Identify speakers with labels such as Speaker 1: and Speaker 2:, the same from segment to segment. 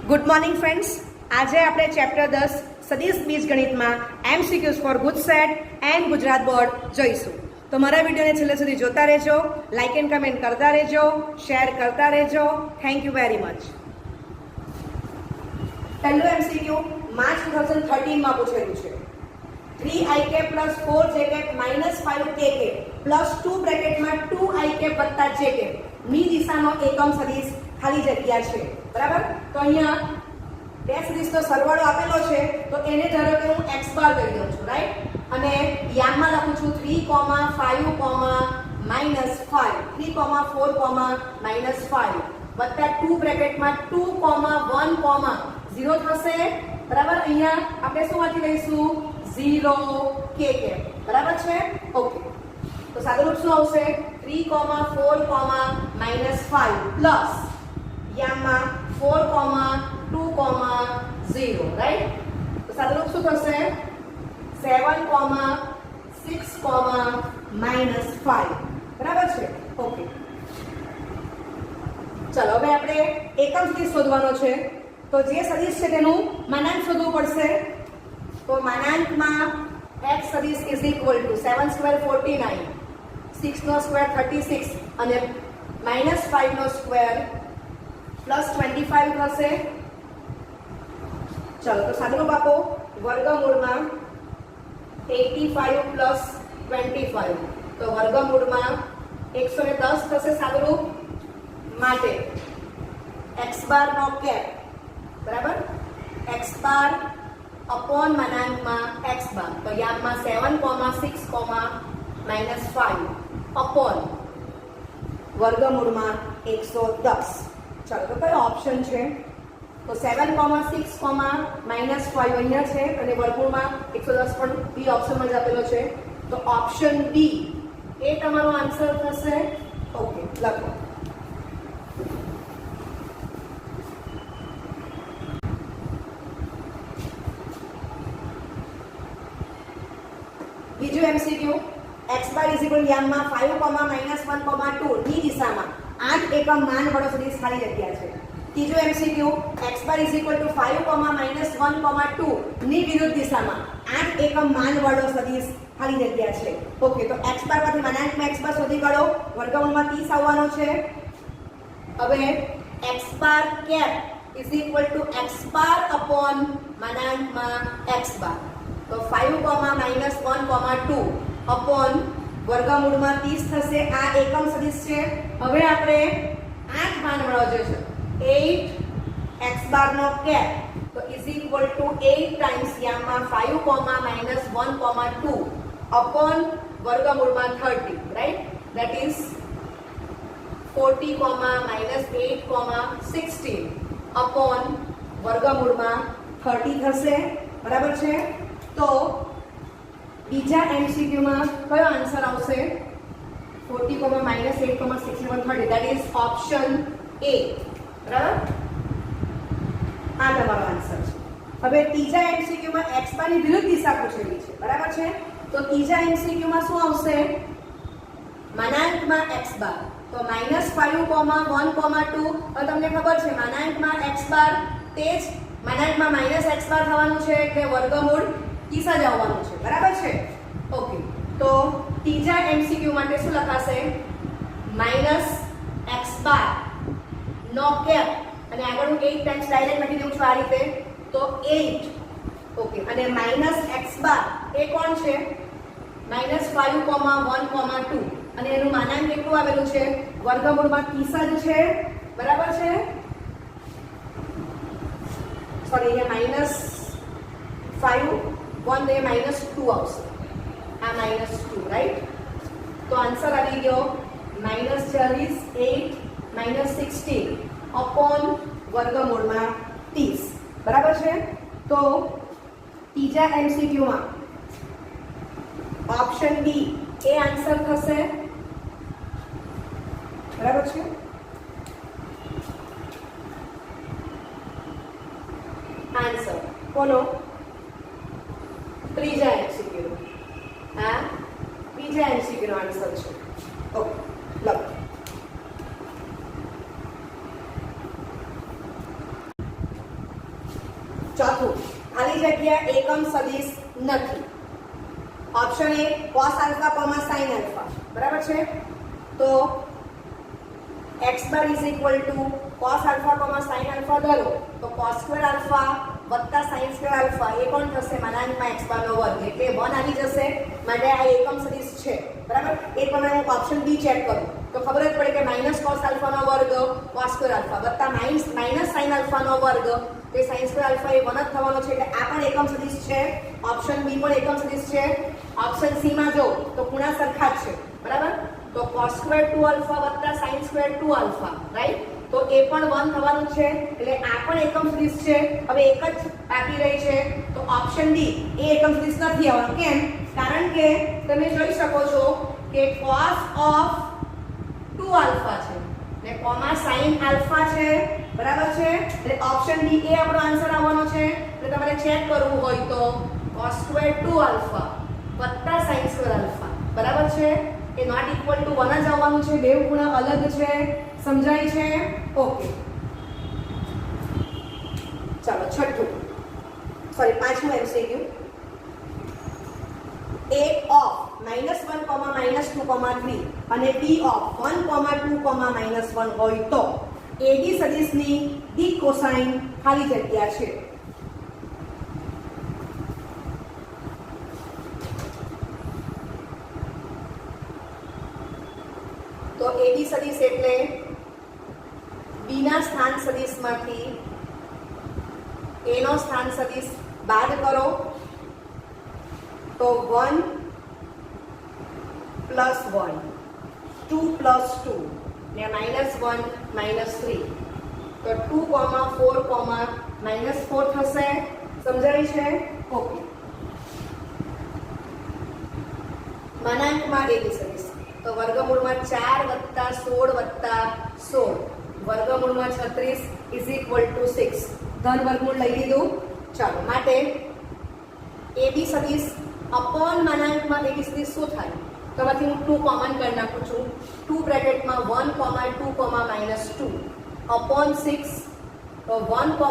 Speaker 1: Good morning friends. આજે આપણે chapter 10 સદિશ બીજગણિતમાં MCQs for GUJCET and Gujarat board જોઈશું. તો મારા વિડીયોને છેલ્લે સુધી જોતા રહેજો, લાઇક એન્ડ કમેન્ટ કરતા રહેજો, શેર કરતા રહેજો. Thank you very much. પહેલું MCQ માર્ચ 2013માં પૂછેલું છે. 3ik plus 4jk minus 5kk plus 2 બ્રેકેટમાં 2ik વત્તા jk ની દિશાનો એકમ સદિશ ખાલી જગ્યા છે. બરાબર? તો અહીંયા બે સદિશનો સરવાળો આપેલો છે, તો એને ધારો કે હું x બાર કહી દઉં છું, રાઈટ? અને યામમાં લખું છું 3, 5, minus 5, 3, 4, minus 5 વત્તા 2 બ્રેકેટમાં 2, 1, 0 થશે. બરાબર? અહીંયા આપણે શું વાંચી લઈશું? 0kk. બરાબર છે? ઓકે. તો સાદુરૂપ શું આવશે? 3, 4, minus 5 પ્લસ યામમાં 4, 2, 0, રાઈટ? તો સાદુરૂપ શું થશે? 7, 6, minus 5. બરાબર છે? ઓકે. ચલો હવે આપણે એકમ સદિશ શોધવાનો છે. તો જે સદિશ છે તેનું માનાંક શોધવું પડશે. તો માનાંકમાં x સદિશ ઇઝ ઇક્વલ ટુ 7 સ્ક્વેર 49, 6 નો સ્ક્વેર 36 અને માઇનસ 5 નો સ્ક્વેર પ્લસ 25 થશે. ચલો તો સાદુરૂપ આપો. વર્ગમૂળમાં 85 પ્લસ 25, તો વર્ગમૂળમાં 110 થશે સાદુરૂપ. માટે x બાર નો કેપ બરાબર x બાર અપોન માનાંકમાં x બાર, તો યામમાં 7, 6, minus 5 અપોન વર્ગમૂળમાં 110. ચાલો તો કયો ઓપ્શન છે? તો 7, 6, minus 5 અહીંયા છે અને વર્ગમૂળમાં 110 પણ બી ઓપ્શનમાં જ આપેલો છે. તો ઓપ્શન બી એ તમારો આન્સર થશે. ઓકે, લખો. બીજું MCQ x bar is equal યામમાં 5, minus 1, 2 ની દિશામાં 8 એકમ માન વાળો સદિશ ખાલી જગ્યા છે. ત્રીજું MCQ x bar is equal two 5, minus 1, 2 ની વિરુદ્ધ દિશામાં 8 એકમ માન વાળો સદિશ ખાલી જગ્યા છે. ઓકે, તો x બાર માંથી માનાંકમાં x બાર શોધી કાઢો. વર્ગમૂળમાં 30 આવવાનો છે. હવે x bar cap is equal to x bar upon માનાંકમાં x બાર, તો 5, minus 1, 2 અપોન વર્ગમૂળમાં 30 થશે. આ એકમ સદિશ છે. હવે આપણે 8 માન વાળો જે છે 8 x બાર નો કેપ, તો ઇઝ ઇક્વલ ટુ 8 ટાઈમ્સ યામમાં 5, minus 1, 2 અપોન વર્ગમૂળમાં 30, right? That is 40, minus 8, 16 upon વર્ગમૂળમાં 30 થશે. બરાબર છે? તો બીજા MCQ માં કયો આન્સર આવશે? 40, minus 8, 16, 30. That is option A. બરાબર? આ તમારો આન્સર છે. હવે ત્રીજા MCQ માં x બાર ની વિરુદ્ધ દિશા પૂછેલી છે. બરાબર છે? તો ત્રીજા MCQ માં શું આવશે? માનાંકમાં x બાર, તો minus 5, 1, 2. હવે તમને ખબર છે માનાંકમાં x બાર તે જ માનાંકમાં minus x બાર થવાનું છે એટલે વર્ગમૂળ 30 જ આવવાનું છે. બરાબર છે? ઓકે. તો ત્રીજા MCQ માટે શું લખાશે? minus x બાર નો કેપ અને આગળ હું 8 ટાઈમ્સ ડાયરેક્ટ લખી દઉં છું આ રીતે, તો 8. ઓકે. અને માઇનસ x બાર એ કોણ છે? minus 5, 1, 2 અને એનું માનાંક કેટલું આવેલું છે? વર્ગમૂળમાં 30 જ છે. બરાબર છે? સોરી, અહીંયા minus 5, 1 એ minus 2 આવશે. આ minus 2, રાઈટ? તો આન્સર આવી ગયો minus 40, 8, minus 16 અપોન વર્ગમૂળમાં 30. બરાબર છે? તો ત્રીજા MCQ માં ઓપ્શન બી એ આન્સર થશે. બરાબર છે? આન્સર બોલો. ત્રીજા MCQ આ બીજા MCQ નો આન્સર છે. ઓકે, લખો. ચોથું, ખાલી જગ્યા એકમ સદિશ નથી. Option A cos alpha, sin alpha. બરાબર છે? તો x bar is equal to cos alpha, sin alpha ધરો તો cos સ્ક્વેર આલ્ફા વત્તા sin સ્ક્વેર આલ્ફા એ કોણ થશે? માનાંકમાં x બાર નો વર્ગ એટલે 1 આવી જશે. માટે આ એકમ સદિશ છે. બરાબર? એ પ્રમાણે હું ઓપ્શન બી ચેક કરું તો ખબર જ પડે કે માઇનસ cos આલ્ફા નો વર્ગ cos સ્ક્વેર આલ્ફા વત્તા માઇનસ sin આલ્ફા નો વર્ગ તે sin સ્ક્વેર આલ્ફા એ 1 જ થવાનો છે. એટલે આ પણ એકમ સદિશ છે. ઓપ્શન બી પણ એકમ સદિશ છે. ઓપ્શન સી માં જો તો ખૂણા સરખા જ છે. બરાબર? તો cos સ્ક્વેર 2 આલ્ફા વત્તા sin સ્ક્વેર 2 આલ્ફા, રાઈટ? તો એ પણ 1 થવાનું છે. એટલે આ પણ એકમ સદિશ છે. હવે એક જ બાકી રહી છે તો ઓપ્શન ડી એ એકમ સદિશ નથી આવવાનો. કેમ? કારણ કે તમે જોઈ શકો છો કે cos ઓફ 2 આલ્ફા છે ને કોમા sin આલ્ફા છે. બરાબર છે? એટલે ઓપ્શન ડી એ આપણો આન્સર આવવાનો છે. એટલે તમારે ચેક કરવું હોય તો cos સ્ક્વેર 2 આલ્ફા વત્તા sin સ્ક્વેર આલ્ફા. બરાબર છે? એ નોટ ઇક્વલ ટુ 1 જ આવવાનું છે. બે ગુણ અલગ છે. સમજાય છે? ઓકે. ચાલો છઠ્ઠું, સોરી પાંચમું એમસીક્યુ. a of -1, -2, 3 અને b of 1, 2, -1 હોય તો ab સદિશની દિક કોસાઇન ખાલી જગ્યા છે. તો AB સદિશ એટલે B ના સ્થાન સદિશમાંથી A નો સ્થાન સદિશ બાદ કરો તો 1 + 1 2 + 2 ને -1 -3 તો 2, 4, -4 થશે. સમજાય છે? ઓકે. માનાંકમાં AB સદિશ તો વર્ગમૂળમાં 4 + 16 + 16 વર્ગમૂળમાં 36 = 6. ધન વર્ગમૂળ લઈ લીધું. ચાલો, માટે AB સદિશ અપોન માનાંકમાં AB સદિશ શું થાય? તો આમાંથી હું 2 કોમન કરી નાખું છું. 2 બ્રેકેટમાં 1, 2, -2 અપોન 6 તો 1, 2,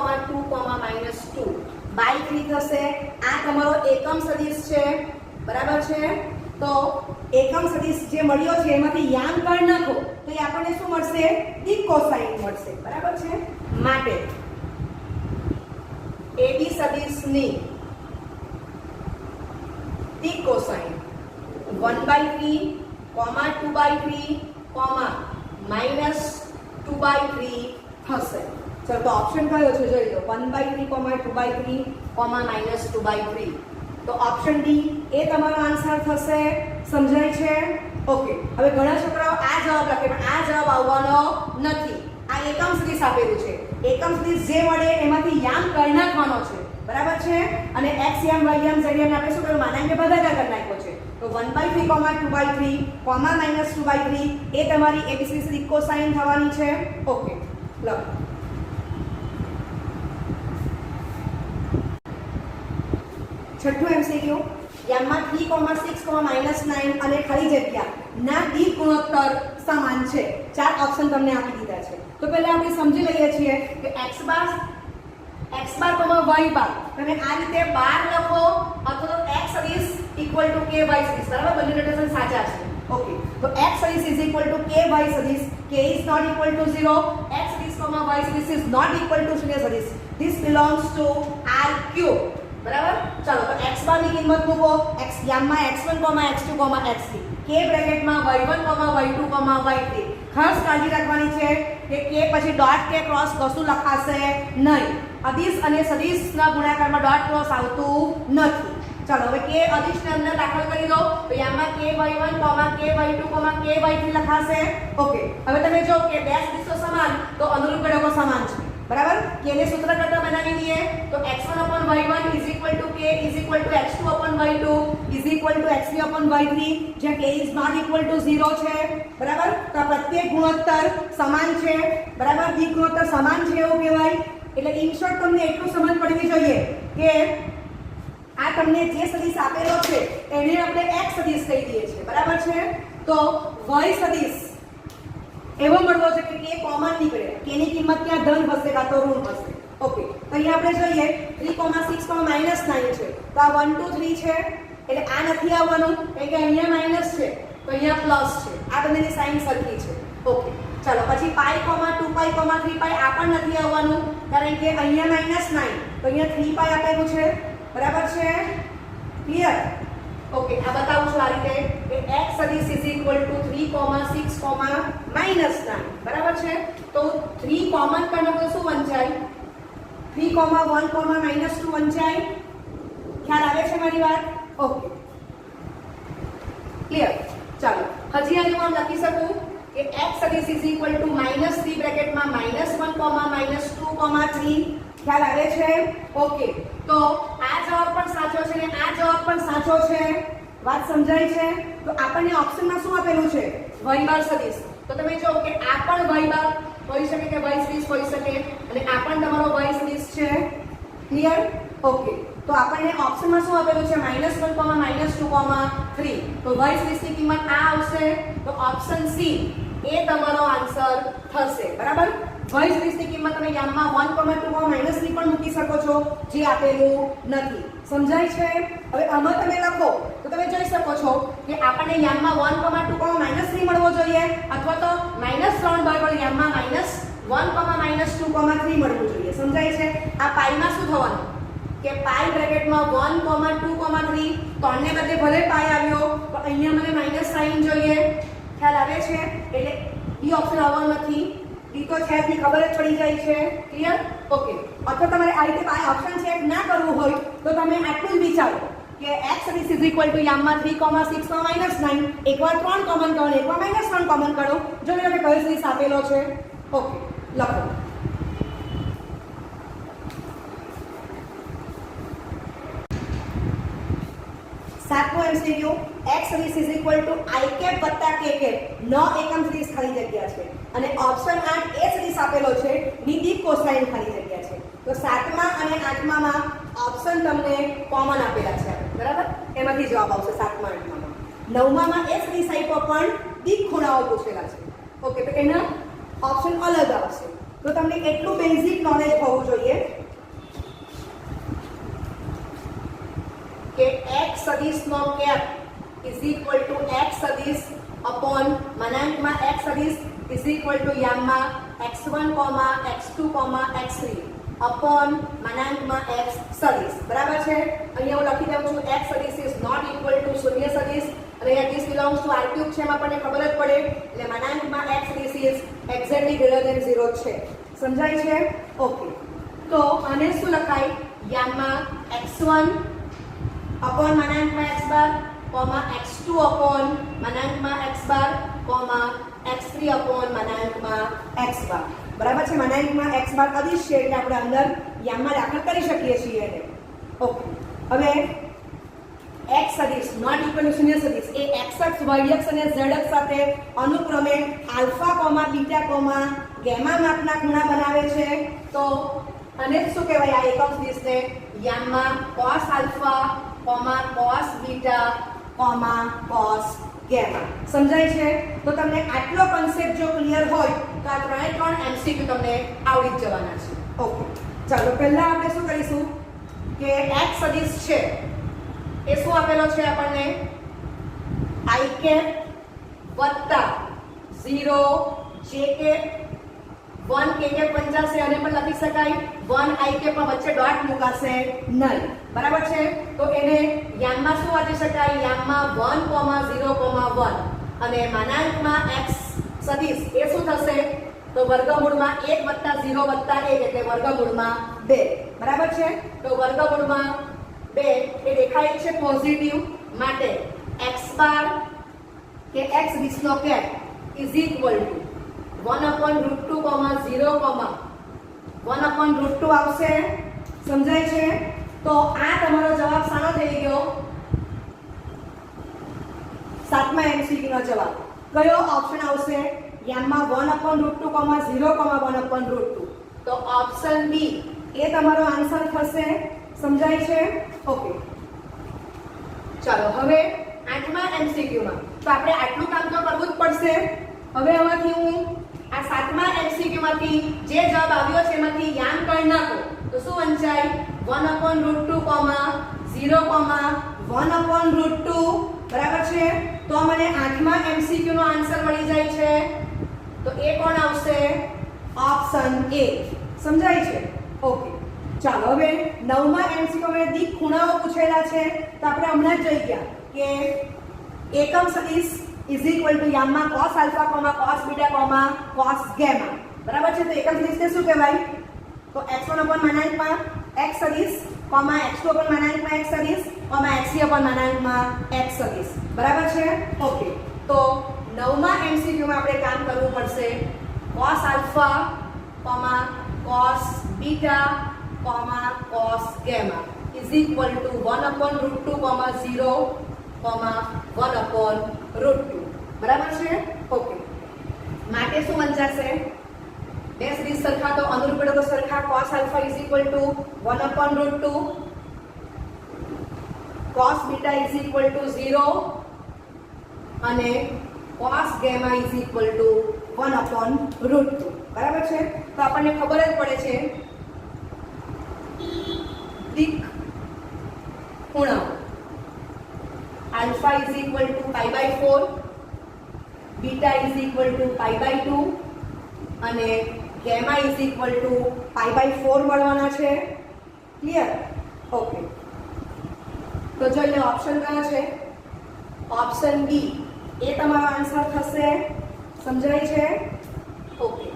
Speaker 1: -2 બાય 3 થશે. આ તમારો એકમ સદિશ છે. બરાબર છે? તો એકમ સદિશ જે મળ્યો છે એમાંથી યામ કાઢ નાખો તો એ આપણને શું મળશે? દિક કોસાઇન મળશે. બરાબર છે? માટે AB સદિશની દિક કોસાઇન 1/3, 2/3, -2/3 થશે. ચલો તો ઓપ્શન કયો છે જોઈ લો. 1/3, 2/3, -2/3. તો ઓપ્શન ડી એ તમારો આન્સર થશે. સમજાય છે? ઓકે. હવે ઘણા છોકરાઓ આ જવાબ લખે પણ આ જવાબ આવવાનો નથી. આ એકમ સદિશ આપેલું છે. એકમ સદિશ જે મળે એમાંથી યામ કરી નાખવાનો છે. બરાબર છે? અને x યામ y યામ z યામ આપણે શું કર્યું? માનાંકે ભાગાકાર કરી નાખ્યો છે. તો 1/3, 2/3, -2/3 એ તમારી ABCD દિક કોસાઇન થવાની છે. ઓકે. લખો. છઠ્ઠું એમસીક્યુ. યામમાં 3, 6, -9 અને ખાલી જગ્યા ના દિક ગુણોત્તર સમાન છે. 4 ઓપ્શન તમને આપી દીધા છે. તો પહેલા આપણે સમજી લઈએ છીએ કે x બાર, y બાર તમે આ રીતે બાર લખો અથવા તો x સદિશ = k y સદિશ. બરાબર? બંને નોટેશન સાચા છે. ઓકે. તો x સદિશ = k y સદિશ. k is not equal to 0. x સદિશ, y સદિશ is not equal to 0 સદિશ. This belongs to R3. બરાબર? ચાલો તો x બાર ની કિંમત મૂકો. x યામમાં x1, x2, x3 k બ્રેકેટમાં y1, y2, y3. ખાસ કાળજી રાખવાની છે કે k પછી ડોટ કે ક્રોસ કશું લખાશે નહીં. અદિશ અને સદિશના ગુણાકારમાં ડોટ ક્રોસ આવતું નથી. ચાલો હવે k અદિશને અંદર દાખલ કરી દો તો યામાં k y1, k y2, k y3 લખાશે. ઓકે. હવે તમે જો કે બે સદિશો સમાન તો અનુરૂપ ઘટકો સમાન છે. બરાબર? k ને સૂત્ર કરતા બનાવી દઈએ તો x1/y1 = k x2/y2 = x3/y3 જ્યાં k is not equal to 0 છે. બરાબર? તો આ પ્રત્યેક ગુણોત્તર સમાન છે. બરાબર? દિક ગુણોત્તર સમાન છે એવું કહેવાય. એટલે ઇન શોર્ટ તમને એટલું સમજ પડવી જોઈએ કે આ તમને જે સદિશ આપેલો છે એને આપણે x સદિશ કહી દઈએ છીએ. બરાબર છે? તો y સદિશ એવો મળવો છે કે k કોમન નીકળે. k ની કિંમત ક્યાં ધન હશે કાં તો ઋણ હશે. ઓકે. તો અહીંયા આપણે જોઈએ 3,6,-9 છે તો આ 1 2 3 છે એટલે આ નથી આવવાનું કારણ કે અહીંયા માઈનસ છે તો અહીંયા પ્લસ છે આ બંનેની સાઈન સરખી છે ઓકે ચાલો પછી પાઈ 2 પાઈ 3 પાઈ આ પણ નથી આવવાનું કારણ કે અહીંયા -9 તો અહીંયા 3 પાઈ આપેલું છે બરાબર છે ક્લિયર ઓકે આ બતાવું છું આ રીતે કે x સદિશ = 3,6,-9 બરાબર છે તો 3 કોમન કાઢો તો શું વંચાય 3,1,-2 વંચાય ખ્યાલ આવે છે મારી વાત ઓકે ક્લિયર ચાલો હજી આનું આમ લખી શકું કે x સદિશ = -3 બ્રેકેટમાં -1, -2, 3 ખ્યાલ આવે છે ઓકે તો આ જવાબ પણ સાચો છે અને આ જવાબ પણ સાચો છે વાત સમજાય છે તો આપણને ઓપ્શનમાં શું આપેલું છે y બાર સદિશ તો તમે જો કે આ પણ y બાર હોઈ શકે કે y સદિશ હોઈ શકે અને આ પણ તમારો y સદિશ છે ક્લિયર ઓકે તો આપણને ઓપ્શનમાં શું આપેલું છે -1, -2, 3 તો y સદિશની કિંમત આ આવશે તો ઓપ્શન સી એ તમારો આન્સર થશે બરાબર y સદિશની કિંમત તમે યામમાં 1, 2, -3 પણ મૂકી શકો છો જે આપેલું નથી સમજાય છે હવે આમાં તમે લખો તો તમે જોઈ શકો છો કે આપણને યામમાં 1, 2, -3 મળવો જોઈએ અથવા તો -3 બરાબર યામમાં -1, -2, 3 મળવું જોઈએ સમજાય છે આ પાઈમાં શું થવાનું કે પાઈ બ્રેકેટમાં 1, 2, 3 ત્રણને બદલે ભલે પાઈ આવ્યો તો અહીંયા મને માઈનસ સાઈન જોઈએ ખ્યાલ આવે છે એટલે ઈ ઓપ્શન આવવાનો નથી ઈ તો છે ની ખબર જ પડી જાય છે ક્લિયર ઓકે અથવા તમારે આ રીતે પાઈ ઓપ્શન ચેક ના કરવું હોય તો તમે આટલું જ વિચારો કે x સદિશ = યામમાં 3,6,-9 એકવાર 3 કોમન કરો એકવાર -3 કોમન કરો જો તમે કયો સદિશ આપેલો છે ઓકે લખો સાતમો એમસીક્યુ x સદિશ = i કેપ વત્તા k કેપ નો એકમ સદિશ ખાલી જગ્યા છે અને ઓપ્શન 8 એ સદિશ આપેલો છે ની દીપ કોસાઇન ખાલી જગ્યા છે તો સાતમા અને આઠમામાં ઓપ્શન તમને કોમન આપેલા છે બરાબર એમાંથી જવાબ આવશે સાતમા આઠમામાં નવમામાં એ સદિશ આપ્યો પણ દીપ ખૂણાઓ પૂછેલા છે ઓકે તો એના ઓપ્શન અલગ આવશે તો તમને એટલું બેઝિક નોલેજ હોવું જોઈએ કે x સદિશનો કેપ = x સદિશ upon મનાંકમાં x સદિશ = યામમાં x1, x2, x3 upon મનાંકમાં x સદિશ બરાબર છે અહીંયા હું લખી દઉં છું x સદિશ is not equal to શૂન્ય સદિશ અને અહીંયા this belongs to r cube છે એમાં આપણને ખબર જ પડે એટલે મનાંકમાં x સદિશ is exactly greater than 0 છે સમજાય છે ઓકે તો આને શું લખાય યામમાં x1 upon મનાંકમાં x બાર x2 upon મનાંકમાં x બાર x3 upon મનાંકમાં x બાર બરાબર છે મનાંકમાં x બાર અદિશ છે એટલે આપણે અંદર યામમાં દાખલ કરી શકીએ છીએ એને ઓકે હવે x સદિશ નોટ ઇક્વલ ટુ શૂન્ય સદિશ એ x અક્ષ y અક્ષ અને z અક્ષ સાથે અનુક્રમે આલ્ફા બીટા ગેમા માપના ખૂણા બનાવે છે તો અને શું કહેવાય આ એકમ સદિશને યામમાં cos alpha cos beta cos gamma સમજાય છે તો તમને આટલો કન્સેપ્ટ જો ક્લિયર હોય તો આ ત્રણ એમસીક્યુ તમને આવડી જ જવાના છે ઓકે ચાલો પહેલા આપણે શું કરીશું કે x સદિશ છે એ શું આપેલો છે આપણને i કેપ વત્તા 0 j કેપ 1 k કેપ વંચાશે અને પણ લખી શકાય 1 i કેપ માં વચ્ચે ડોટ મુકાશે નહીં બરાબર છે તો એને યામમાં શું વાંચી શકાય યામમાં 1, 0, 1 અને મનાંકમાં x સદિશ એ શું થશે તો વર્ગમૂળમાં 1 + 0 + 1 એટલે વર્ગમૂળમાં 2 બરાબર છે તો વર્ગમૂળમાં 2 એ દેખાય છે પોઝિટિવ માટે x બાર કે x સદિશનો કેપ = 1/√2, 0, 1/√2 આવશે સમજાય છે તો આ તમારો જવાબ સાનો થઈ ગયો સાતમા એમસીક્યુ નો જવાબ કયો ઓપ્શન આવશે યામમાં 1/√2, 0, 1/√2 તો ઓપ્શન બી એ તમારો આન્સર થશે સમજાય છે ઓકે ચાલો હવે આઠમા એમસીક્યુ માં તો આપણે આટલું કામ તો કરવું જ પડશે હવે આમાંથી હું આ સાતમા એમસીક્યુ માંથી જે જવાબ આવ્યો છે એમાંથી યામ કરી નાખો તો શું વંચાય 1/√2, 0,1/√2 બરાબર છે. તો મને આઠમા એમસીક્યુ નો આન્સર મળી જાય છે. તો એ કોણ આવશે? Option A. સમજાય છે? ઓકે. ચાલો હવે નવમા એમસીક્યુ માં દીક ખૂણાઓ પૂછેલા છે તો આપણે હમણાં જ જોઈ ગયા કે એકમ સદિશ ઇઝ ઇક્વલ ટુ યામમાં cos alpha, cos beta, cos gamma. બરાબર છે. તો એકમ સદિશને શું કહેવાય? તો x1/x સદિશ, x2/x સદિશ, x3/x સદિશ. બરાબર છે? ઓકે. તો નવમા એમસીક્યુ માં આપણે કામ કરવું પડશે cos alpha, cos beta, cos gamma is equal to 1/√2, 0, 1/√2. બરાબર છે? ઓકે. માટે શું વંચાશે? બે સદિશ સરખા તો અનુરૂપ તો સરખા. cos alpha is equal to 1/√2, cos beta is equal to 0 અને cos gamma is equal to 1/√2. બરાબર છે? તો આપણને ખબર જ પડે છે દીક ખૂણાઓ alpha is equal to π/4, beta is equal to π/2 અને gamma is equal to π/4 મળવાના છે. ક્લિયર? ઓકે. તો જોઈ લો ઓપ્શન કયો છે? ઓપ્શન બી એ તમારો આન્સર થશે. સમજાય છે? ઓકે.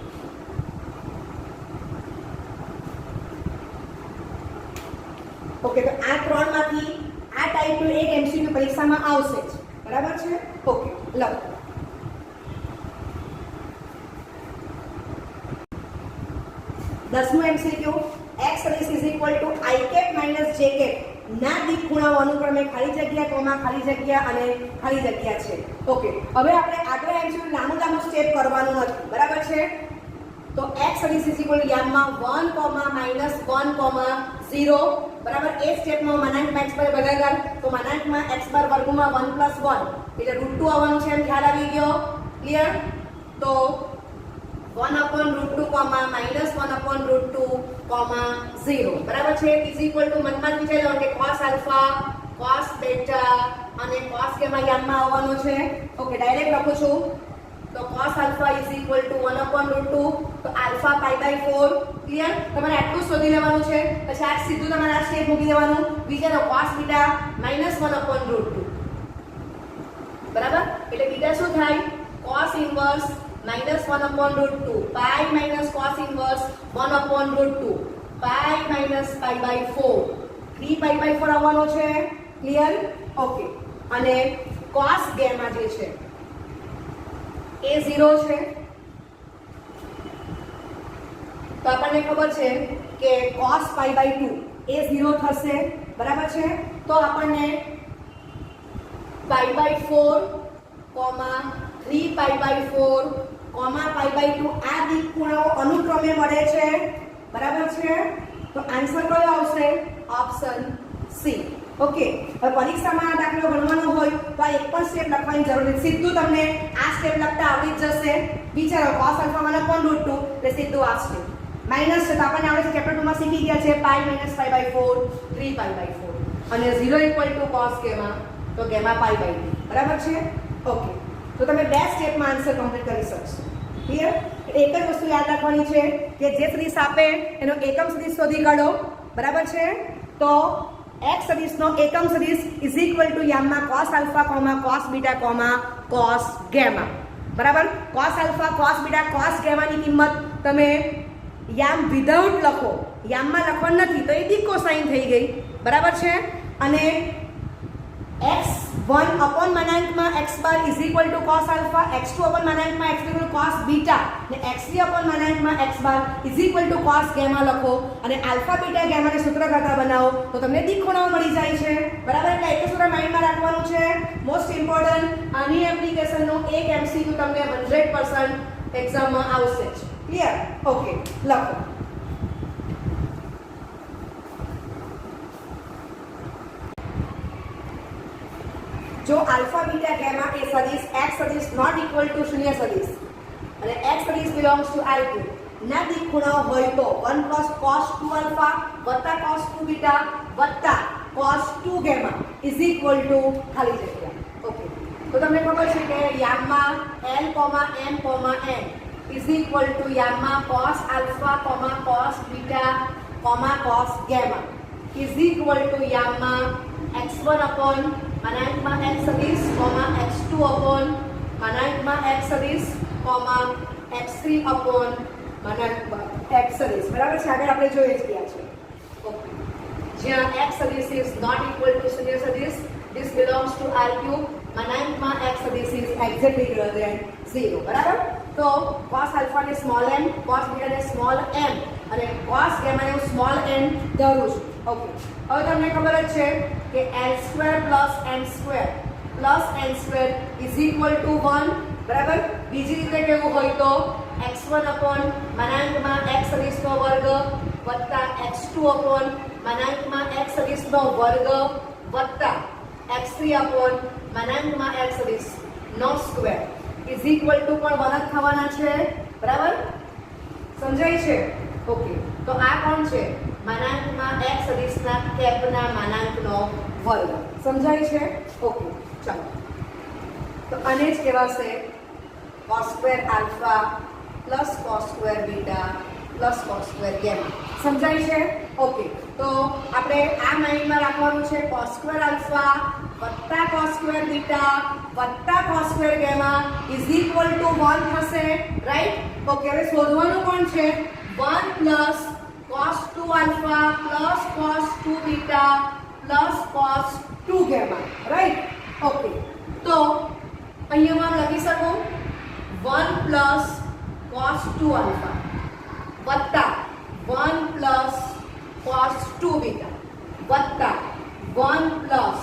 Speaker 1: ઓકે. તો આ ત્રણમાંથી આ ટાઈપનું એક એમસીક્યુ પરીક્ષામાં આવશે જ. બરાબર છે? ઓકે. લખો. દસમું એમસીક્યુ x સદિશ is equal to i cap minus j cap ના દીક ખૂણાઓ અનુક્રમે ખાલી જગ્યા, કોમા, ખાલી જગ્યા અને ખાલી જગ્યા છે. ઓકે. હવે આપણે આગળ એમસીક્યુ લાંબુ સ્ટેપ કરવાનું નથી. બરાબર છે? તો x સદિશ ઇઝ ઇક્વલ ટુ યામમાં 1, -1, 0. બરાબર? એ સ્ટેપમાં માનાંકમાં x પર ભાગાકાર તો માનાંકમાં x બાર વર્ગમાં 1 + 1 એટલે √2 આવવાનું છે. એમ ખ્યાલ આવી ગયો? ક્લિયર? તો 1/√2, -1/√2, 0. બરાબર છે? ઇઝ ઇક્વલ ટુ મનમાં વિચારી લો કે cos આલ્ફા, cos બીટા અને cos gamma યામમાં આવવાનું છે. ઓકે. ડાયરેક્ટ લખું છું. તો cos alpha is equal two 1/√2 તો આલ્ફા π/4. ક્લિયર? તમારે આટલું શોધી લેવાનું છે. પછી આ સીધું તમારે આ સ્ટેપ મૂકી દેવાનું. વિચારો cos બીટા -1/√2. બરાબર? એટલે બીટા શું થાય? cos inverse -1/√2 pi minus cos inverse 1/√2 pi minus π/4 3π/4 આવવાનો છે. ક્લિયર? ઓકે. અને cos gamma જે છે એ 0 છે. તો આપણને ખબર છે કે cos π/2 એ 0 થશે. બરાબર છે? તો આપણને π/4, 3π/4, π/2 આ દીક ખૂણાઓ અનુક્રમે મળે છે. બરાબર છે? તો આન્સર કયો આવશે? Option C. ઓકે. હવે પરીક્ષામાં આ દાખલો ગણવાનો હોય તો આ એક પણ સ્ટેપ લખવાની જરૂર નથી. સીધું તમને આ સ્ટેપ લખતા આવડી જ જશે. વિચારો cos આલ્ફા 1/√2 એટલે સીધું આ સ્ટેપ. માઈનસ છે તો આપણને આવડે છે ચેપ્ટર 2 માં શીખી ગયા છે π - π/4, 3π/4 અને 0 = cos gamma તો gamma π/2. બરાબર છે? ઓકે. તો તમે બે સ્ટેપમાં આન્સર કમ્પ્લીટ કરી શકશો. ક્લિયર? એક જ વસ્તુ યાદ રાખવાની છે કે જે સદિશ આપે એનો એકમ સદિશ શોધી કાઢો. બરાબર છે? તો x સદિશનો એકમ સદિશ ઇઝ ઇક્વલ ટુ યામમાં cos alpha, cos beta, cos gamma. બરાબર? cos alpha, cos beta, cos gamma ની કિંમત તમે યામ વિધાઉટ લખો. યામમાં લખવાનું નથી તો એ દીક કોસાઇન થઈ ગઈ. બરાબર છે? અને x1/x bar is equal to cos alpha, x2/x cos beta ને x3/x bar is equal to cos gamma લખો અને આલ્ફા, બીટા, ગામાને સૂત્ર કરતા બનાવો તો તમને દીક ખૂણાઓ મળી જાય છે. બરાબર? એટલે એક સૂત્ર માઇન્ડમાં રાખવાનું છે. મોસ્ટ ઇમ્પોર્ટન્ટ આની એપ્લિકેશનનો એક એમસીક્યુ તમને 100% એક્ઝામમાં આવશે જ. ક્લિયર? ઓકે. લખો. જો આલ્ફા, બીટા, ગામા એ સદિશ x સદિશ નોટ ઇક્વલ ટુ શૂન્ય સદિશ અને x સદિશ બિલોંગ્સ ટુ r ક્યુબ ના દિક ખૂણાઓ હોય તો 1 plus cos 2 alpha વત્તા cos 2 beta વત્તા cos 2 gamma is equal to ખાલી જગ્યા. ઓકે, તો તમને ખબર છે કે Yama l, m, n is equal to Yama cos alpha, cos beta, cos gamma is equal to Yama x1 upon અનંતમાં x સદિશ, x2 upon અનંતમાં x સદિશ, x3 upon અનંતમાં x સદિશ. બરાબર છે, આગળ આપણે જોઈ જ ગયા છે. ઓકે, જ્યાં x સદિશ is not equal to શૂન્ય સદિશ, this belongs to r cube, અનંતમાં x સદિશ is exactly greater than 0. બરાબર, તો cos alpha ને સ્મોલ m, cos beta ને સ્મોલ m અને cos gamma ને સ્મોલ n ધરું છું. ઓકે, હવે તમને ખબર જ છે કે l² + n² is equal to 1. બરાબર, બીજી રીતે કેવું હોય તો x1 upon અનંતમાં x સદિશનો વર્ગ વત્તા x2 upon અનંતમાં x સદિશનો વર્ગ વત્તા x3 upon અનંતમાં x સદિશનો સ્ક્વેર is equal to પણ 1 જ થવાના છે. બરાબર, સમજાય છે? ઓકે, તો આ કોણ છે? અનંતમાં x સદિશના કેપના અનંતનો વર્ગ. સમજાય છે? ઓકે, ચાલો, તો આને જ કહેવાશે cos square alpha plus cos square beta plus cos square gamma. સમજાય છે? ઓકે, તો આપણે આ માઇન્ડમાં રાખવાનું છે cos square alpha વત્તા cos square beta વત્તા cos square gamma is equal to 1 થશે. રાઈટ? ઓકે, હવે શોધવાનું કોણ છે? 1 plus cos 2 alpha plus cos 2 beta plus cos 2 gamma. Right? Okay, તો અહીંયા હું લખી શકું 1 plus cos 2 alpha વત્તા 1 plus cos 2 beta વત્તા 1 plus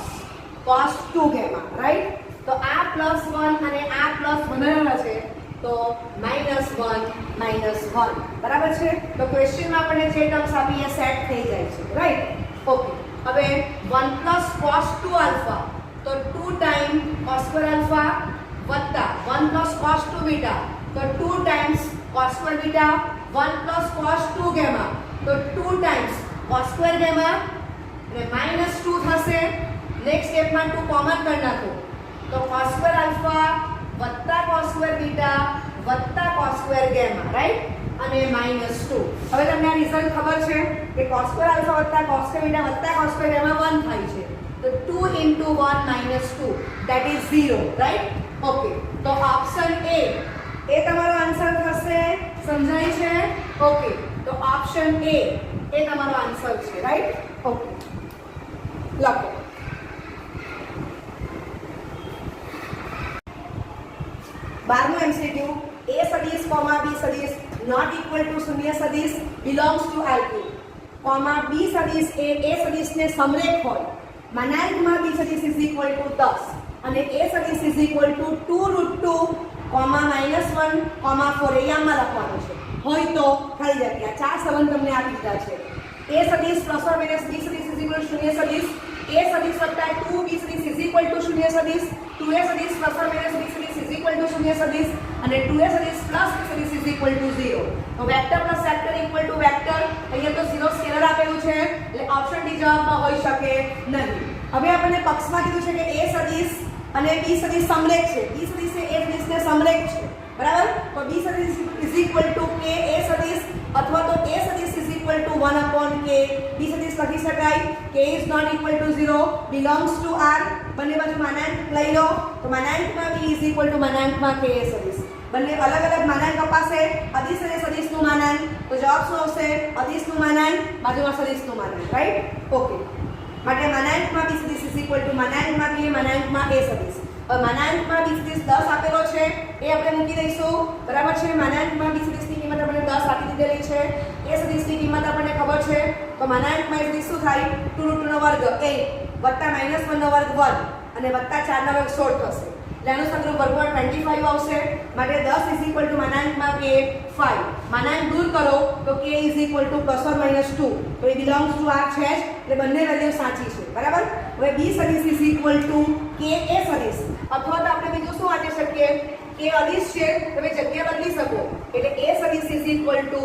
Speaker 1: cos 2 gamma. રાઈટ? તો આ +1 અને આ +1 બરાબર છે, તો -1 -1. બરાબર છે? તો ક્વેશ્ચનમાં આપણે જે ટર્મ્સ આપી એ સેટ થઈ જાય છે. રાઈટ? ઓકે, હવે 1 plus cos 2 alpha તો 2 times cos square alpha વત્તા 1 plus cos 2 beta તો 2 times cos square beta 1 plus cos 2 gamma તો 2 times cos square gamma અને -2 થશે. નેક્સ્ટ સ્ટેપમાં 2 કોમન કરી નાખો તો cos square alpha વત્તા cos square beta વત્તા cos square gamma. રાઈટ? અને -2. હવે તમને આ રિઝલ્ટ ખબર છે કે cos square alpha વત્તા cos square beta વત્તા cos square gamma 1 થાય છે, તો 2 into 1 -2 that is 0. Right? Okay, તો ઓપ્શન એ તમારો આન્સર થશે. સમજાય છે? ઓકે, તો ઓપ્શન એ તમારો આન્સર છે. રાઈટ? ઓકે, લખો. બારમું એમસીક્યુ, a સદિશ b સદિશ નોટ ઇક્વલ ટુ શૂન્ય સદિશ belongs to r cube, b સદિશ એ a સદિશને સમરેખ હોય, મનાંકમાં b સદિશ ઇઝ ઇક્વલ ટુ 10 અને a સદિશ ઇઝ ઇક્વલ ટુ 2√2, -1, 4 એ યામમાં લખવાનું છે. હોય તો ખાલી જગ્યા. 4 સંબંધ તમને આપી દીધા છે. a સદિશ ± b સદિશ ઇઝ ઇક્વલ ટુ શૂન્ય સદિશ, a સદિશ વત્તા 2b સદિશ ઇઝ ઇક્વલ ટુ શૂન્ય સદિશ, 2a સદિશ ± b સદિશ ઇઝ ઇક્વલ ટુ શૂન્ય સદિશ અને 2a સદિશ પ્લસ b સદિશ ઇઝ ઇક્વલ ટુ 0. તો vector plus vector equal to vector. અહીંયા તો 0 સ્કેલર આપેલું છે એટલે ઓપ્શન ડી જવાબમાં હોઈ શકે નહીં. હવે આપણને પક્ષમાં કીધું છે કે a સદિશ અને b સદિશ સમરેખ છે. b સદિશ એ a સદિશને સમરેખ છે. બરાબર? તો b સદિશ is equal to k a સદિશ અથવા તો a સદિશ is equal to 1 upon k. b સદિશ લખી શકાય k is not equal to 0 belongs to r. બંને બાજુ માનાંક લઈ લો તો માનાંકમાં b ઇઝ ઇક્વલ ટુ માનાંકમાં k a સદિશ. બંને અલગ અલગ માનાંક અપાશે. અદિશ અને સદિશનું માનાંક, તો જવાબ શું આવશે? અદિશનું માનાંક બાજુમાં સદિશનું માનાંક. રાઈટ? ઓકે, માટે માનાંકમાં b સદિશ ઇઝ ઇક્વલ ટુ માનાંકમાં k માનાંકમાં a સદિશ. હવે માનાંકમાં b સદિશ 10 આપેલો છે એ આપણે મૂકી દઈશું. બરાબર છે? માનાંકમાં b સદિશની કિંમત આપણે 10 આપી દીધેલી છે. a સદિશની કિંમત આપણને ખબર છે, તો માનાંકમાં એ સદિશ શું થાય? 2√2 નો વર્ગ 8 વત્તા -1 નો વર્ગ 1 અને વત્તા 4 નો વર્ગ 16 થશે. એટલે આનું સંગ્રહ વર્ગમૂળ 25 આવશે. માટે 10 ઇઝ ઇક્વલ ટુ માનાંકમાં k 5. માનાંક દૂર કરો તો k is equal two +or -2, તો એ બિલોંગ્સ ટુ r છે જ, એટલે બંને વેલ્યુ સાચી છે. બરાબર? હવે b સદિશ is equal to k a સદિશ અથવા તો આપણે બીજું શું વાંચી શકીએ? k કે અદિશ છે તમે જગ્યા બદલી શકો એટલે a સદિશ is equal to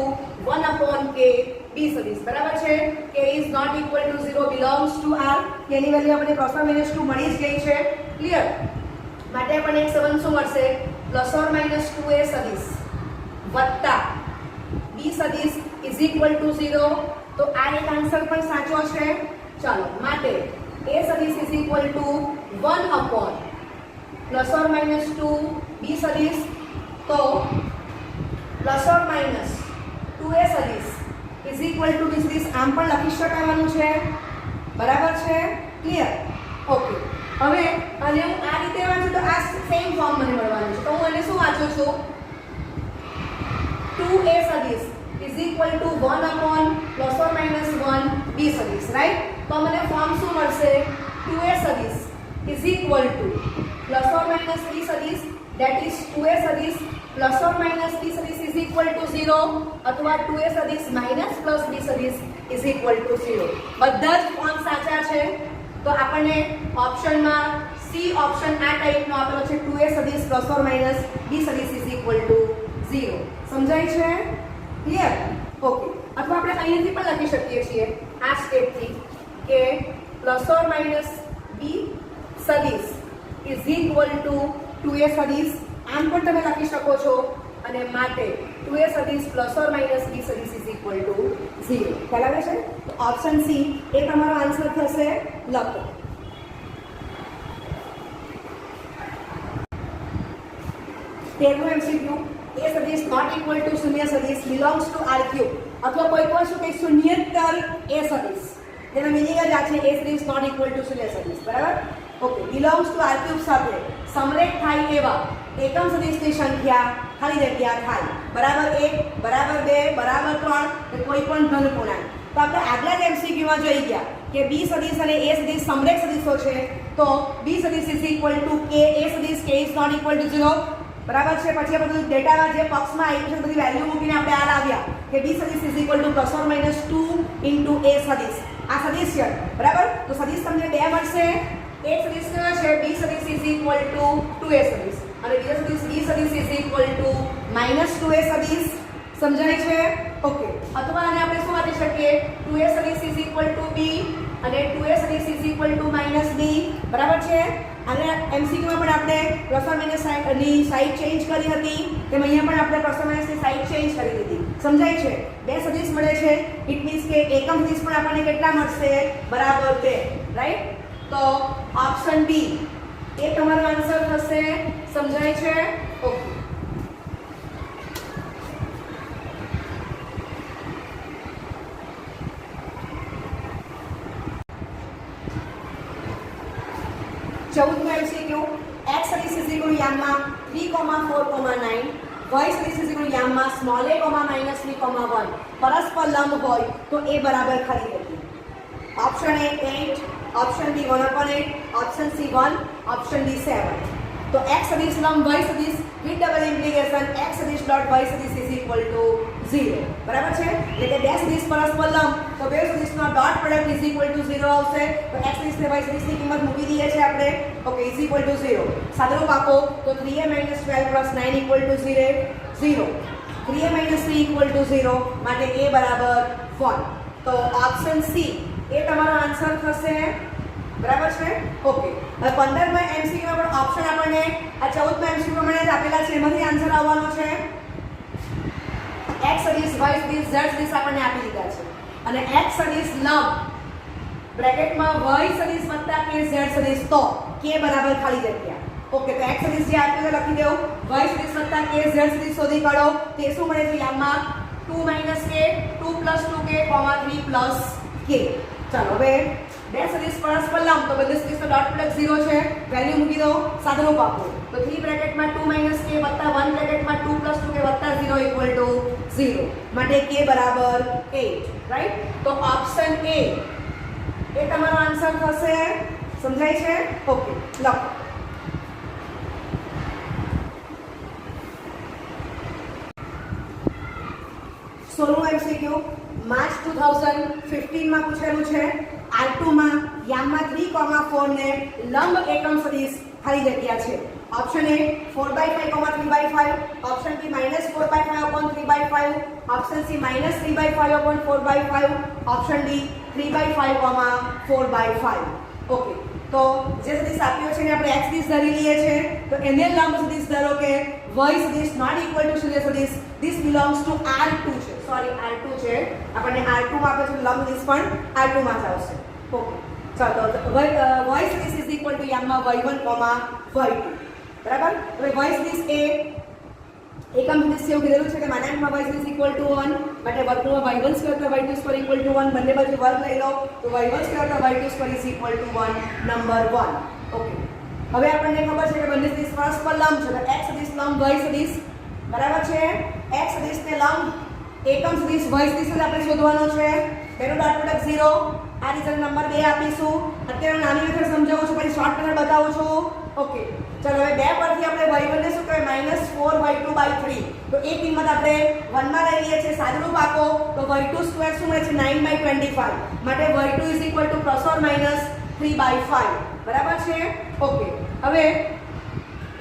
Speaker 1: 1 upon k b સદિશ બરાબર છે k is not equal to 0 belongs to r k ની વેલ્યુ આપણે +-2 મળી જ ગઈ છે ક્લિયર માટે આપણને એક સંબંધ શું મળશે +or -2a સદિશ વત્તા b સદિશ ઇઝ ઇક્વલ ટુ 0 તો આ એક આન્સર પણ સાચો છે ચાલો માટે a સદિશ is equal to 1 upon +or -2 b સદિશ તો +or -2a સદિશ ઇઝ ઇક્વલ ટુ b સદિશ આમ પણ લખી શકાવાનું છે બરાબર છે ક્લિયર ઓકે હવે અને હું આ રીતે વાંચું તો આ સેમ ફોર્મ મને મળવાનું છે તો હું એને શું વાંચું છું 2a સદિશ is equal to 1 upon +or -1 b સદિશ રાઈટ તો મને ફોર્મ શું મળશે 2a સદિશ is equal two +or b સદિશ that is 2a સદિશ +or b સદિશ ઇઝ ઇક્વલ ટુ 0 અથવા 2a સદિશ - b સદિશ ઇઝ ઇક્વલ ટુ 0 બધા જ ફોર્મ સાચા છે તો આપણને ઓપ્શનમાં સી ઓપ્શન આ ટાઈપનો આપેલો છે 2a સદિશ +or b સદિશ ઇઝ ઇક્વલ ટુ 0 સમજાય છે ક્લિયર ઓકે અથવા આપણે અહીંથી પણ લખી શકીએ છીએ આ સ્ટેપથી કે +or b સદિશ ઇઝ ઇક્વલ ટુ 2a સદિશ આમ પણ તમે લખી શકો છો અને માટે 2a સદિશ +or b સદિશ ઇઝ ઇક્વલ ટુ 0 ખ્યાલ આવે છે તો ઓપ્શન સી એ તમારો આન્સર થશે લખો તેરમું એમસીક્યુ a સદિશ નોટ ઇક્વલ ટુ શૂન્ય સદિશ બિલોંગ્સ ટુ r ક્યુબ અથવા કોઈ પણ શું કે શૂન્યેતર a સદિશ તેનો મીનિંગ જ આ છે a સદિશ નોટ ઇક્વલ ટુ શૂન્ય સદિશ બરાબર okay belongs to r cube સાથે સમરેખ થાય એવા એકમ સદિશની સંખ્યા ખાલી જગ્યા થાય બરાબર 1 બરાબર 2 બરાબર 3 કે કોઈ પણ ધન પૂર્ણાંક તો આપણે આગલા જ એમસીક્યુમાં જોઈ ગયા કે b સદિશ અને a સદિશ સમરેખ સદિશો છે તો b સદિશ is equal to k a સદિશ k is not equal to 0 બરાબર છે પછી આપણે બધું ડેટામાં જે પક્ષમાં આવ્યું છે બધી વેલ્યુ મૂકીને આપણે આ લાવ્યા કે b સદિશ is equal two +or -2 a સદિશ આ સદિશ છે બરાબર તો સદિશ તમને બે મળશે એક સદિશ કયો છે b સદિશ ઇઝ ઇક્વલ ટુ 2a સદિશ અને બીજો સદિશ b સદિશ ઇઝ ઇક્વલ ટુ -2a સદિશ સમજાય છે ઓકે અથવા આને આપણે શું વાંચી શકીએ 2a સદિશ ઇઝ ઇક્વલ ટુ b અને 2a સદિશ ઇઝ ઇક્વલ ટુ -b બરાબર છે અને એમસીક્યુમાં પણ આપણે +or ની સાઈડ ચેન્જ કરી હતી તેમ અહીંયા પણ આપણે +or ની સાઈડ ચેન્જ કરી દીધી સમજાય છે બે સદિશ મળે છે ઇટ મીન્સ કે એકમ સદિશ પણ આપણને કેટલા મળશે બરાબર 2 રાઈટ તો ઓપ્શન બી એ તમારો આન્સર થશે સમજાય છે ઓકે चौदह एमसीक्यू x सदिश इज इक्वल यामा 3,4,9 y सदिश इज इक्वल यामा स्मॉल a, -3,1 परस्पर लंब હોય તો a બરાબર ખરી હતી option A 8 option B 1/8 option C 1 option D 7 तो x सदिश लंब y सदिश विथ डबल इम्प्लिकेशन x सदिश डॉट y सदिश इज इक्वल टू 0 बराबर છે એટલે કે બે સદિશ પરસ્પર લંબ તો બે સદિશનો dot product is equal to 0 આવશે તો x સદિશ ને y સદિશની કિંમત મૂકી દઈએ છે આપણે ઓકે ઇઝ ઇક્વલ ટુ 0 સાદરૂપ આપો તો 3a - 12 + 9 equal to 0 3a - 3 equal to 0 માટે a બરાબર 1 તો ઓપ્શન સી એ તમારો આન્સર થશે બરાબર છે ઓકે હવે 15મા એમસીક્યુમાં પણ ઓપ્શન આપણને આ 14મા એમસીક્યુ પ્રમાણે જ આપેલા છે એમાંથી આન્સર આવવાનો છે x સદિશ y સદિશ z સદિશ આપણને આપી દીધા છે અને x સદિશ લંબ બ્રેકેટમાં y સદિશ વત્તા k z સદિશ તો k બરાબર ખાલી જગ્યા ઓકે તો x સદિશ જે આપ્યું છે લખી દેવું y સદિશ વત્તા k z સદિશ શોધી કાઢો તે શું મળે છે યામમાં 2 - k 2 + 2k 3 + k ચાલો હવે બે સદિશ પરસ્પર લંબ તો બધે સદિશનો ડોટ પ્રોડક્ટ 0 છે વેલ્યુ મૂકી દો સાદરૂપ આપો તો 3 બ્રેકેટમાં 2 - k વત્તા 1 બ્રેકેટમાં 2 + 2k વત્તા 0 ઇક્વલ ટુ 0 માટે k બરાબર 8 રાઈટ તો ઓપ્શન એ તમારો આન્સર થશે સમજાય છે ઓકે લખો સોલમું એમસીક્યુ માર્ચ 2015 માં પૂછેલું છે R2 માં યામમાં 3,4 ને લંબ એકમ સદિશ ખાલી જગ્યા છે option A 4/5, 3/5, option B -4/5 upon 3/5, option C -3/5 upon 4/5, option D 3/5, 4/5. Okay, તો જે સદિશ આપ્યો છે એને આપણે x સદિશ ધરી લઈએ છે. તો એને લંબ સદિશ ધારો કે y સદિશ નોટ ઇક્વલ ટુ શૂન્ય સદિશ. ધીસ બિલોંગ્સ ટુ R2 છે, સોરી R2 છે, આપણને R2 માં આપે છે, લંબ સદિશ પણ R2 માં જ આવશે. ઓકે, ચાલો તો y સદિશ is equal to યામમાં y1, y2. બરાબર. હવે y સદિશ એ એકમ સદિશ એવું કીધેલું છે કે માનાંકમાં y સદિશ ઇક્વલ ટુ 1 માટે વર્ગમૂળમાં y1 square y2 square equal to 1, બંને બાજુ વર્ગ લઈ લો તો y1 square y2 square is equal to 1, number 1. Okay, હવે આપણને ખબર છે કે બંને સદિશ પરસ્પર લંબ છે, તો x સદિશ લંબ y સદિશ, બરાબર છે. x સદિશને લંબ એકમ સદિશ y સદિશ આપણે શોધવાનો છે. તેનો ડોટ પ્રોડક્ટ 0. આ રીઝન નંબર 2 આપીશું. અત્યારે નાની મેથડ સમજાવું છું, પછી શોર્ટ મેથડ બતાવું છું. ઓકે, ચલો હવે 2 પરથી આપણે y1 ને શું કહેવાય -4y2/3. તો એ કિંમત આપણે 1 માં લઈ લઈએ છીએ, સાદુરૂપ આપો તો y2 સ્ક્વેર શું મળે છે 9/25, માટે y2 is equal two +or-3/5. બરાબર છે. ઓકે, હવે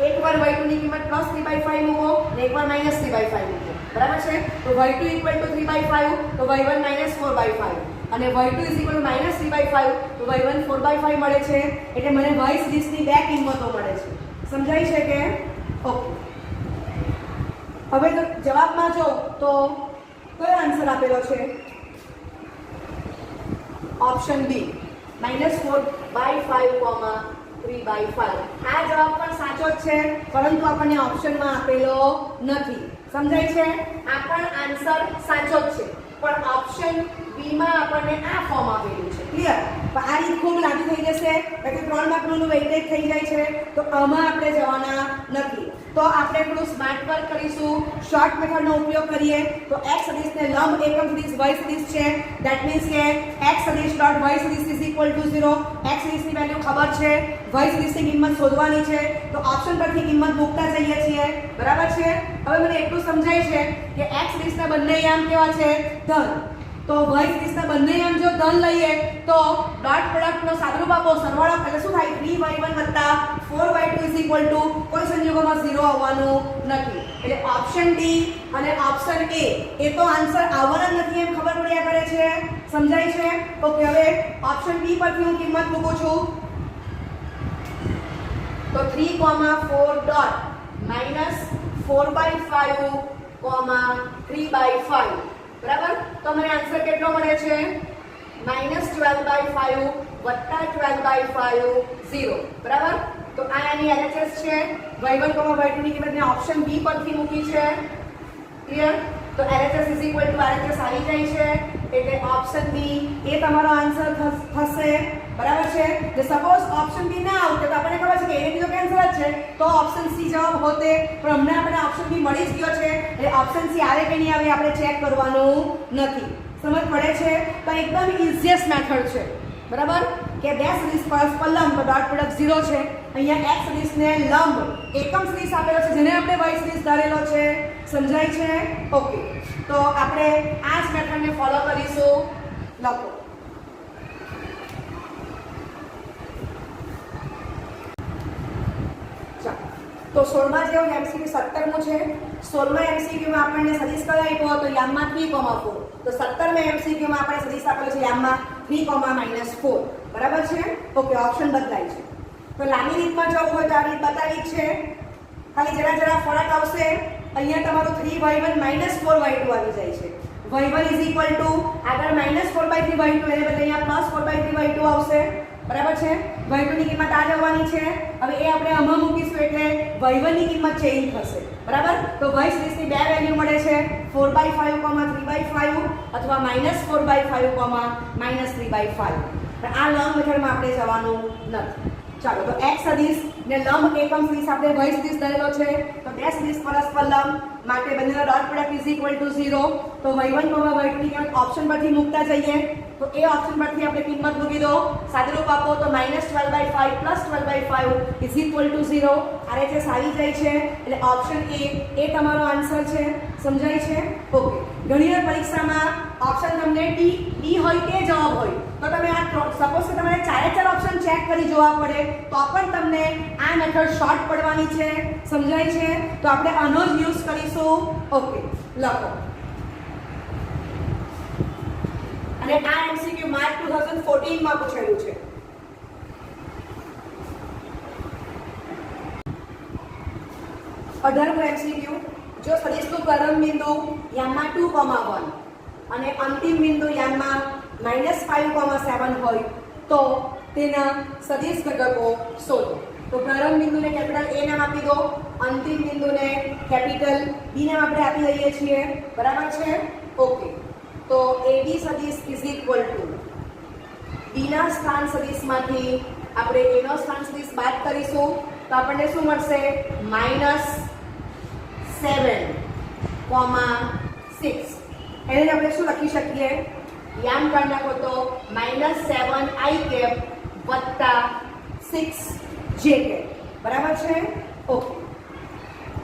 Speaker 1: એકવાર y2 ની કિંમત +3/5 મૂકો અને એકવાર -3/5 મૂકો. બરાબર છે. તો y2 ઇક્વલ ટુ 3/5 તો y1 -4/5 અને y2 ઇઝ ઇક્વલ ટુ -3/5 તો y1 4/5 મળે છે. એટલે મને y સદિશની બે કિંમતો મળે છે. સમજાય છે કે? ઓકે, હવે તો જવાબમાં જો તો કયો આન્સર આપેલો છે? Option B -4/5, 3/5. આ જવાબ પણ સાચો જ છે, પરંતુ આપણને ઓપ્શનમાં આપેલો નથી. સમજાય છે? આ પણ આન્સર સાચો જ છે, પણ ઓપ્શન બી માં આપણને આ ફોર્મ આપેલું છે. ક્લિયર? પણ આ રીત ખૂબ લાંબી થઈ જશે, એટલે 3 માર્કનું વેઇટેજ થઈ જાય છે, તો આમાં આપણે જવાના નથી. તો આપણે થોડું સ્માર્ટ વર્ક કરીશું, શોર્ટ મેથડનો ઉપયોગ કરીએ. તો x સદિશને લંબ એકમ સદિશ y સદિશ છે, ધેટ મીન્સ કે x સદિશ ડોટ y સદિશ ઇઝ ઇક્વલ ટુ 0. x સદિશની વેલ્યુ ખબર છે, y સદિશની કિંમત શોધવાની છે, તો ઓપ્શન પરથી કિંમત મૂકતા જઈએ છીએ. બરાબર છે. હવે મને એટલું સમજાય છે કે x સદિશના બંને યામ કેવા છે? ધન. તો y સદિશના બંને યામ જો ધન લઈએ તો ડોટ પ્રોડક્ટનો સાદુરૂપ આપો, સરવાળો એટલે શું થાય? 3y1 + 4y2 is equal two કોઈ સંજોગોમાં 0 આવવાનું નથી. એટલે ઓપ્શન ડી અને ઓપ્શન એ એ તો આન્સર આવવાના નથી એમ ખબર પડ્યા કરે છે. સમજાય છે? ઓકે, હવે ઓપ્શન બી પરથી હું કિંમત મૂકું છું. તો 3, 4 ડોટ -4/5, 3/5. બરાબર. તો મને આન્સર કેટલો મળે છે? -12/5 + 12/5, 0. બરાબર. તો આ એની LHS છે. y1, y2 ની કિંમત મેં ઓપ્શન બી પરથી મૂકી છે. ક્લિયર? તો LHS is equal two RHS આવી જાય છે, એટલે ઓપ્શન બી એ તમારો આન્સર થશે. બરાબર છે. જો સપોઝ ઓપ્શન બી ના આવતે તો આપણને ખબર છે કે એને બીજો કેન્સલ જ છે, તો ઓપ્શન સી જવાબ હોતે, પણ અમને આપણે ઓપ્શન બી મળી જ ગયો છે, એટલે ઓપ્શન સી આવે કે નહીં આવે આપણે ચેક કરવાનું નથી. સમજ પડે છે? તો એકદમ ઇઝીએસ્ટ મેથડ છે. બરાબર, કે બે સદિશ પરસ્પર લંબ તો ડોટ પ્રોડક્ટ 0 છે. અહીંયા x સદિશને લંબ એકમ સદિશ આપેલો છે, જેને આપણે y સદિશ ધારેલો છે. સમજાય છે? ઓકે, તો આપણે આ જ મેથડને ફોલો કરીશું. લખો. તો 16માં જેવું MCQ 17મું છે. 16માં MCQ માં આપણને સદિશ કયો આપ્યો હતો? યામમાં 3,4. તો 17માં MCQ માં આપણે સદિશ આપેલો છે યામમાં 3,-4. બરાબર છે. ઓકે, ઓપ્શન બદલાય છે. તો લાંબી રીતમાં જવું હોય તો આ રીત બતાવી છે, ખાલી જરા ફરક આવશે. અહીંયા તમારું 3y1 - 4y2 આવી જાય છે. y1 ઇઝ ઇક્વલ ટુ આગળ -4/3y2 એને બદલે અહીંયા +4/3y2 આવશે. બરાબર છે. y2 ની કિંમત આ જવાની છે. હવે એ આપણે આમાં મૂકીશું એટલે y1 ની કિંમત ચેન્જ થશે. બરાબર. તો y સદિશની બે વેલ્યુ મળે છે, 4/5, 3/5 અથવા -4/5, -3/5. પણ આ લંબ મેથડમાં આપણે જવાનું નથી. ચાલો, તો x સદિશ ને લંબ એકમ સદિશ આપણે y સદિશ ધરેલો છે, તો બે સદિશ પરસ્પર લંબ માટે બંનેનો dot product is equal to 0. તો y1 y2 ની કિંમત ઓપ્શન પરથી મૂકતા જઈએ. તો એ ઓપ્શન પરથી આપણે કિંમત મૂકી દો, સાદુરૂપ આપો તો -12/5 +12/5 ઇઝ ઇક્વલ ટુ 0. આ રીતે આવી જાય છે એટલે ઓપ્શન એ તમારો આન્સર છે. સમજાય છે? ઓકે. ઘણીવાર પરીક્ષામાં ઓપ્શન તમને ડી હોય કે જવાબ હોય તો તમે આ સપોઝ કે તમારે 4 ઓપ્શન ચેક કરી જોવા પડે તો પણ તમને આ મેથડ શોર્ટ પડવાની છે. સમજાય છે? તો આપણે આનો જ યુઝ કરીશું. ઓકે, લખો. અને આ એમસીક્યુ માર્ચ 2014 માં પૂછેલું છે. અઢારમો એમસીક્યુ, જો સદિશનું પ્રારંભ બિંદુ યામમાં 2,1 અને અંતિમ બિંદુ યામમાં -5,7 હોય તો તેના સદિશ ઘટકો શોધો. તો પ્રારંભ બિંદુને કેપિટલ A નામ આપી દો, અંતિમ બિંદુને કેપિટલ B નામ આપણે આપી દઈએ છીએ. બરાબર છે? ઓકે. તો AB સદિશ ઇઝ ઇક્વલ ટુ B ના સ્થાન સદિશમાંથી આપણે A નો સ્થાન સદિશ બાદ કરીશું તો આપણને શું મળશે? -7,6. એને આપણે શું લખી શકીએ? યામ કાઢી નાખો તો -7i વત્તા 6j. બરાબર છે? ઓકે.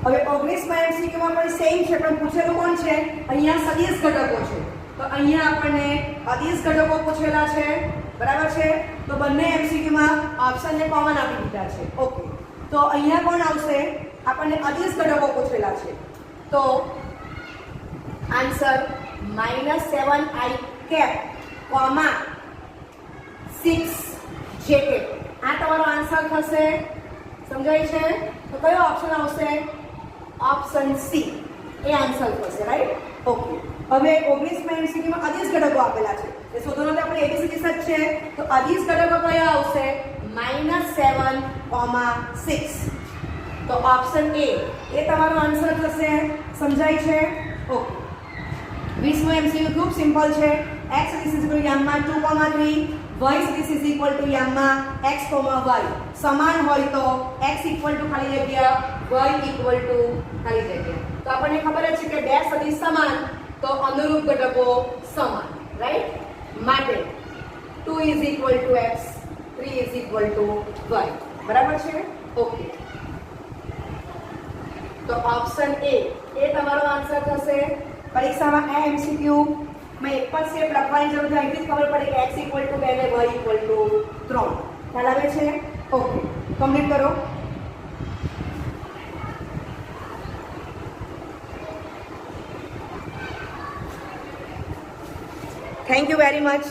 Speaker 1: હવે 19માં એમસીક્યુમાં પણ સેમ છે પણ પૂછેલું કોણ છે? અહીંયા સદિશ ઘટકો છે તો અહીંયા આપણને અદિશ ઘટકો પૂછેલા છે. બરાબર છે? તો બંને એમસીક્યુમાં ઓપ્શનને કોમન આપી દીધા છે. ઓકે. તો અહીંયા કોણ આવશે? આપણને અદિશ ઘટકો પૂછેલા છે તો આન્સર -7i કોમા 6j. આ તમારો આન્સર થશે. સમજાય છે? તો કયો ઓપ્શન આવશે? ઓપ્શન સી એ આન્સર થશે. રાઈટ? ઓકે. હવે 19માં એમસીક્યુમાં અદિશ ઘટકો આપેલા છે એ શોધવાનો તો આપણે એબીસીડી જ છે. તો અદિશ ઘટકો કયા આવશે? -7,6. તો ઓપ્શન એ તમારો આન્સર થશે. સમજાય છે? ઓકે. 20મો એમસીક્યુ ખૂબ સિમ્પલ છે. x ઇઝ ઇક્વલ ટુ યામમાં 2,3, y ઇઝ ઇક્વલ ટુ યામમાં x, y. સમાન હોય તો x ઇક્વલ ટુ ખાલી જગ્યા y ઇક્વલ ટુ ખાલી જગ્યા. તો આપણને ખબર જ છે કે બે સદિશ સમાન તો અનુરૂપ ઘટકો સમાન. રાઈટ? માટે 2 is equal to x, 3 is equal two y. બરાબર છે? ઓકે. તો ઓપ્શન એ તમારો આન્સર થશે. પરીક્ષામાં આ એમસીક્યુ માં એક પણ સ્ટેપ લખવાની જરૂર છે. અહીંથી ખબર પડે કે x ઇક્વલ ટુ 2 અને y ઇક્વલ ટુ 3. ખ્યાલ આવે છે? ઓકે. કમ્પ્લીટ કરો. Thank you very much.